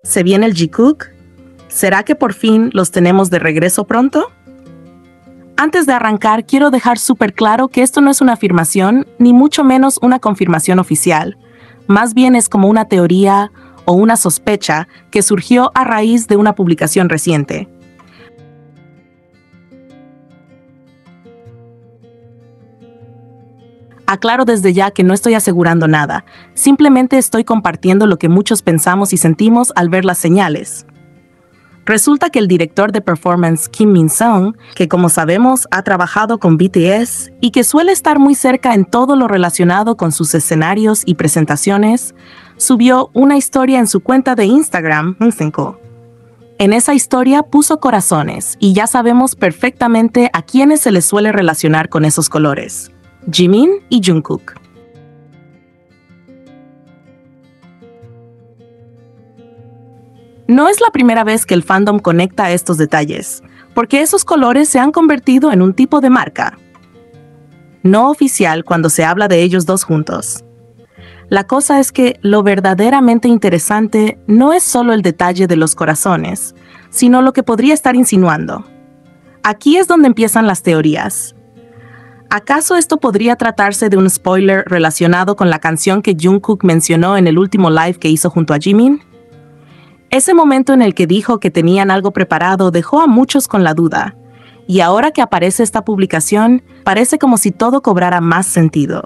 ¿Se viene el Jikook? ¿Será que por fin los tenemos de regreso pronto? Antes de arrancar, quiero dejar súper claro que esto no es una afirmación, ni mucho menos una confirmación oficial. Más bien es como una teoría o una sospecha que surgió a raíz de una publicación reciente. Aclaro desde ya que no estoy asegurando nada, simplemente estoy compartiendo lo que muchos pensamos y sentimos al ver las señales. Resulta que el director de performance Kim Min-sung, que como sabemos ha trabajado con BTS y que suele estar muy cerca en todo lo relacionado con sus escenarios y presentaciones, subió una historia en su cuenta de Instagram, N5. En esa historia puso corazones y ya sabemos perfectamente a quiénes se les suele relacionar con esos colores: Jimin y Jungkook. No es la primera vez que el fandom conecta estos detalles, porque esos colores se han convertido en un tipo de marca no oficial cuando se habla de ellos dos juntos. La cosa es que lo verdaderamente interesante no es solo el detalle de los corazones, sino lo que podría estar insinuando. Aquí es donde empiezan las teorías. ¿Acaso esto podría tratarse de un spoiler relacionado con la canción que Jungkook mencionó en el último live que hizo junto a Jimin? Ese momento en el que dijo que tenían algo preparado dejó a muchos con la duda, y ahora que aparece esta publicación, parece como si todo cobrara más sentido.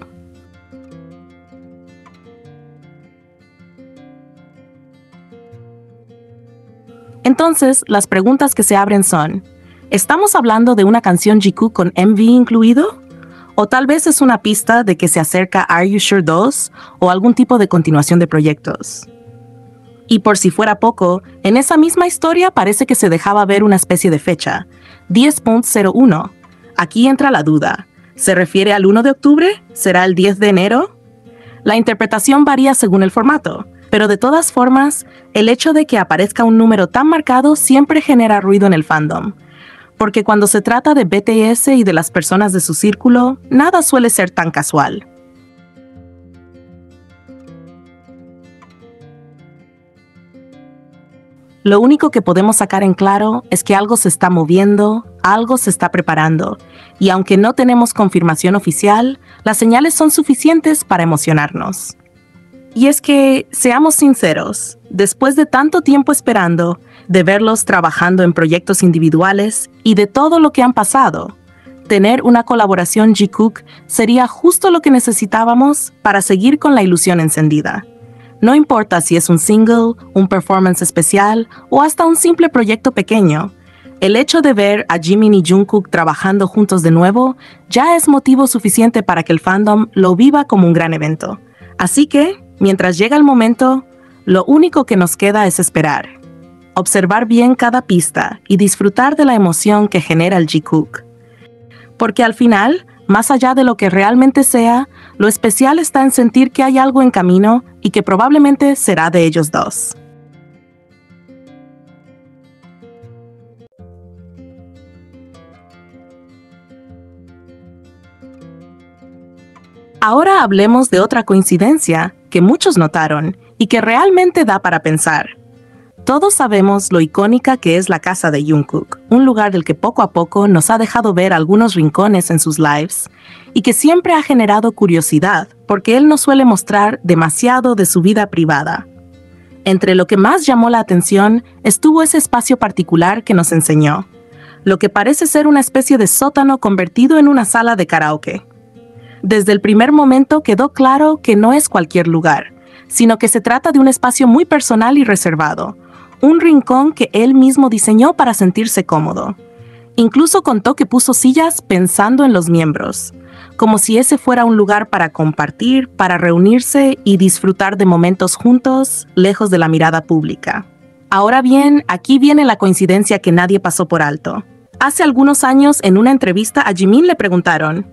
Entonces, las preguntas que se abren son: ¿estamos hablando de una canción Jikook con MV incluido? ¿O tal vez es una pista de que se acerca Are You Sure 2 o algún tipo de continuación de proyectos? Y por si fuera poco, en esa misma historia parece que se dejaba ver una especie de fecha, 10.01. Aquí entra la duda. ¿Se refiere al 1 de octubre? ¿Será el 10 de enero? La interpretación varía según el formato, pero de todas formas, el hecho de que aparezca un número tan marcado siempre genera ruido en el fandom. Porque cuando se trata de BTS y de las personas de su círculo, nada suele ser tan casual. Lo único que podemos sacar en claro es que algo se está moviendo, algo se está preparando, y aunque no tenemos confirmación oficial, las señales son suficientes para emocionarnos. Y es que, seamos sinceros, después de tanto tiempo esperando, de verlos trabajando en proyectos individuales y de todo lo que han pasado, tener una colaboración Jikook sería justo lo que necesitábamos para seguir con la ilusión encendida. No importa si es un single, un performance especial o hasta un simple proyecto pequeño, el hecho de ver a Jimin y Jungkook trabajando juntos de nuevo ya es motivo suficiente para que el fandom lo viva como un gran evento. Así que, mientras llega el momento, lo único que nos queda es esperar. Observar bien cada pista y disfrutar de la emoción que genera el Jikook. Porque al final, más allá de lo que realmente sea, lo especial está en sentir que hay algo en camino y que probablemente será de ellos dos. Ahora hablemos de otra coincidencia que muchos notaron y que realmente da para pensar. Todos sabemos lo icónica que es la casa de Jungkook, un lugar del que poco a poco nos ha dejado ver algunos rincones en sus lives y que siempre ha generado curiosidad porque él no suele mostrar demasiado de su vida privada. Entre lo que más llamó la atención estuvo ese espacio particular que nos enseñó, lo que parece ser una especie de sótano convertido en una sala de karaoke. Desde el primer momento quedó claro que no es cualquier lugar, sino que se trata de un espacio muy personal y reservado, un rincón que él mismo diseñó para sentirse cómodo. Incluso contó que puso sillas pensando en los miembros, como si ese fuera un lugar para compartir, para reunirse y disfrutar de momentos juntos, lejos de la mirada pública. Ahora bien, aquí viene la coincidencia que nadie pasó por alto. Hace algunos años, en una entrevista a Jimin le preguntaron: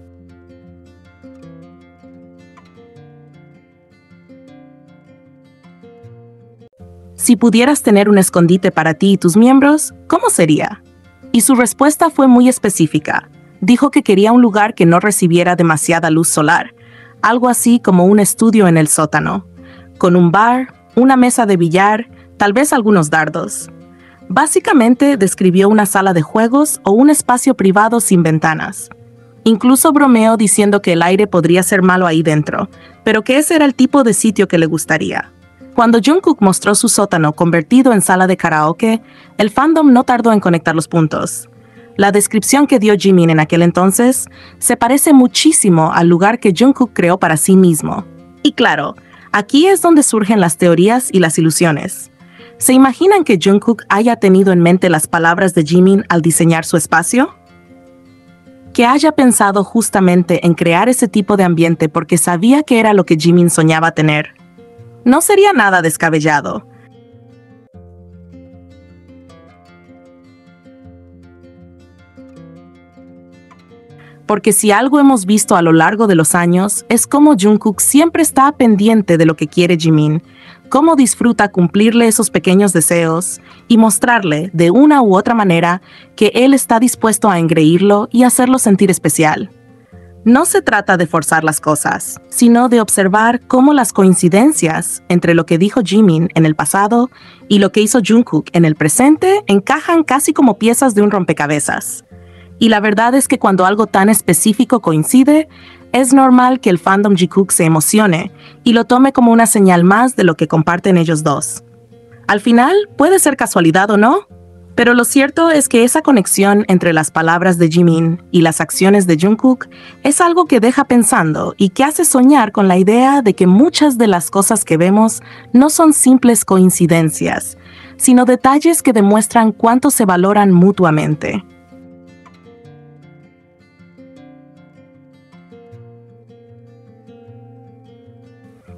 si pudieras tener un escondite para ti y tus miembros, ¿cómo sería? Y su respuesta fue muy específica. Dijo que quería un lugar que no recibiera demasiada luz solar, algo así como un estudio en el sótano, con un bar, una mesa de billar, tal vez algunos dardos. Básicamente describió una sala de juegos o un espacio privado sin ventanas. Incluso bromeó diciendo que el aire podría ser malo ahí dentro, pero que ese era el tipo de sitio que le gustaría. Cuando Jungkook mostró su sótano convertido en sala de karaoke, el fandom no tardó en conectar los puntos. La descripción que dio Jimin en aquel entonces se parece muchísimo al lugar que Jungkook creó para sí mismo. Y claro, aquí es donde surgen las teorías y las ilusiones. ¿Se imaginan que Jungkook haya tenido en mente las palabras de Jimin al diseñar su espacio? Que haya pensado justamente en crear ese tipo de ambiente porque sabía que era lo que Jimin soñaba tener. No sería nada descabellado. Porque si algo hemos visto a lo largo de los años es cómo Jungkook siempre está pendiente de lo que quiere Jimin, cómo disfruta cumplirle esos pequeños deseos y mostrarle, de una u otra manera, que él está dispuesto a engreírlo y hacerlo sentir especial. No se trata de forzar las cosas, sino de observar cómo las coincidencias entre lo que dijo Jimin en el pasado y lo que hizo Jungkook en el presente encajan casi como piezas de un rompecabezas. Y la verdad es que cuando algo tan específico coincide, es normal que el fandom Jikook se emocione y lo tome como una señal más de lo que comparten ellos dos. Al final, puede ser casualidad o no, pero lo cierto es que esa conexión entre las palabras de Jimin y las acciones de Jungkook es algo que deja pensando y que hace soñar con la idea de que muchas de las cosas que vemos no son simples coincidencias, sino detalles que demuestran cuánto se valoran mutuamente.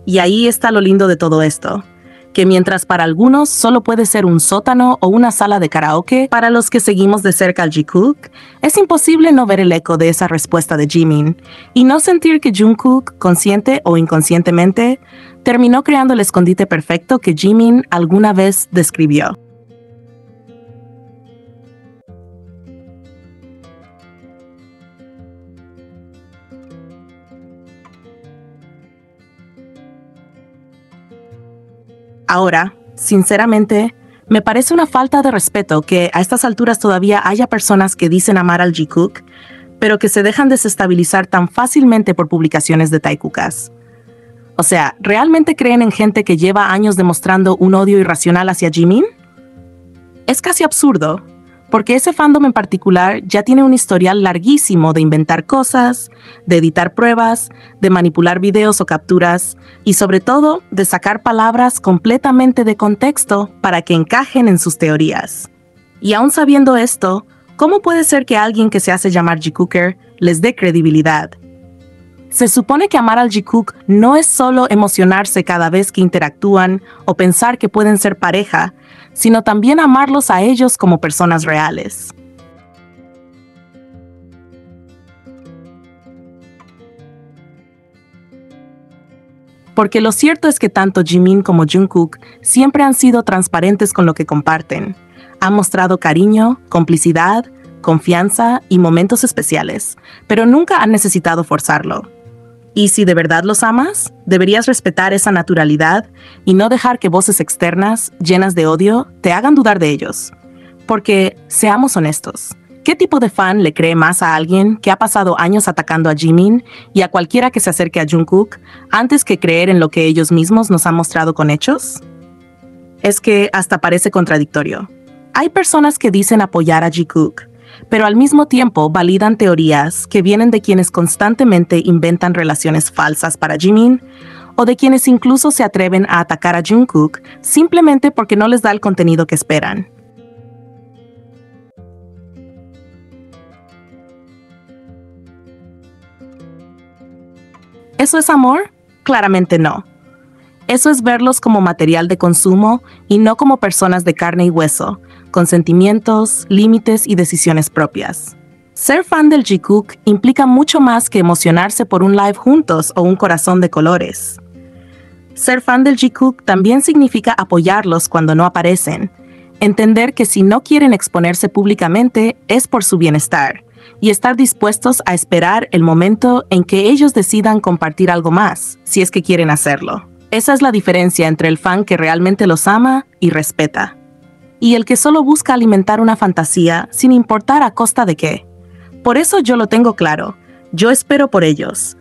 Y ahí está lo lindo de todo esto, que mientras para algunos solo puede ser un sótano o una sala de karaoke, para los que seguimos de cerca al Jikook, es imposible no ver el eco de esa respuesta de Jimin y no sentir que Jungkook, consciente o inconscientemente, terminó creando el escondite perfecto que Jimin alguna vez describió. Ahora, sinceramente, me parece una falta de respeto que a estas alturas todavía haya personas que dicen amar al Jikook, pero que se dejan desestabilizar tan fácilmente por publicaciones de Taekukas. O sea, ¿realmente creen en gente que lleva años demostrando un odio irracional hacia Jimin? Es casi absurdo, porque ese fandom en particular ya tiene un historial larguísimo de inventar cosas, de editar pruebas, de manipular videos o capturas y sobre todo de sacar palabras completamente de contexto para que encajen en sus teorías. Y aún sabiendo esto, ¿cómo puede ser que alguien que se hace llamar Jikooker les dé credibilidad? Se supone que amar al Jikook no es solo emocionarse cada vez que interactúan o pensar que pueden ser pareja, sino también amarlos a ellos como personas reales. Porque lo cierto es que tanto Jimin como Jungkook siempre han sido transparentes con lo que comparten. Han mostrado cariño, complicidad, confianza y momentos especiales, pero nunca han necesitado forzarlo. Y si de verdad los amas, deberías respetar esa naturalidad y no dejar que voces externas, llenas de odio, te hagan dudar de ellos. Porque, seamos honestos, ¿qué tipo de fan le cree más a alguien que ha pasado años atacando a Jimin y a cualquiera que se acerque a Jungkook antes que creer en lo que ellos mismos nos han mostrado con hechos? Es que hasta parece contradictorio. Hay personas que dicen apoyar a Jikook, pero al mismo tiempo validan teorías que vienen de quienes constantemente inventan relaciones falsas para Jimin, o de quienes incluso se atreven a atacar a Jungkook simplemente porque no les da el contenido que esperan. ¿Eso es amor? Claramente no. Eso es verlos como material de consumo y no como personas de carne y hueso, con sentimientos, límites y decisiones propias. Ser fan del Jikook implica mucho más que emocionarse por un live juntos o un corazón de colores. Ser fan del Jikook también significa apoyarlos cuando no aparecen, entender que si no quieren exponerse públicamente es por su bienestar, y estar dispuestos a esperar el momento en que ellos decidan compartir algo más, si es que quieren hacerlo. Esa es la diferencia entre el fan que realmente los ama y respeta, y el que solo busca alimentar una fantasía sin importar a costa de qué. Por eso yo lo tengo claro, yo espero por ellos.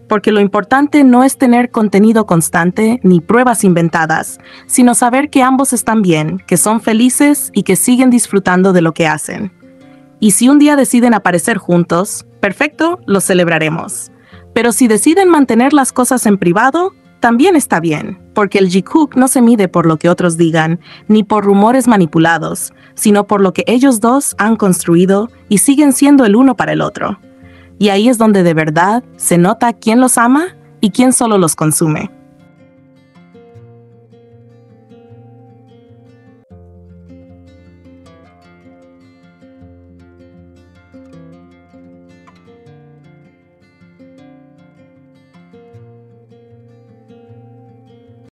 Porque lo importante no es tener contenido constante ni pruebas inventadas, sino saber que ambos están bien, que son felices y que siguen disfrutando de lo que hacen. Y si un día deciden aparecer juntos, perfecto, lo celebraremos. Pero si deciden mantener las cosas en privado, también está bien, porque el Jikook no se mide por lo que otros digan, ni por rumores manipulados, sino por lo que ellos dos han construido y siguen siendo el uno para el otro. Y ahí es donde de verdad se nota quién los ama y quién solo los consume.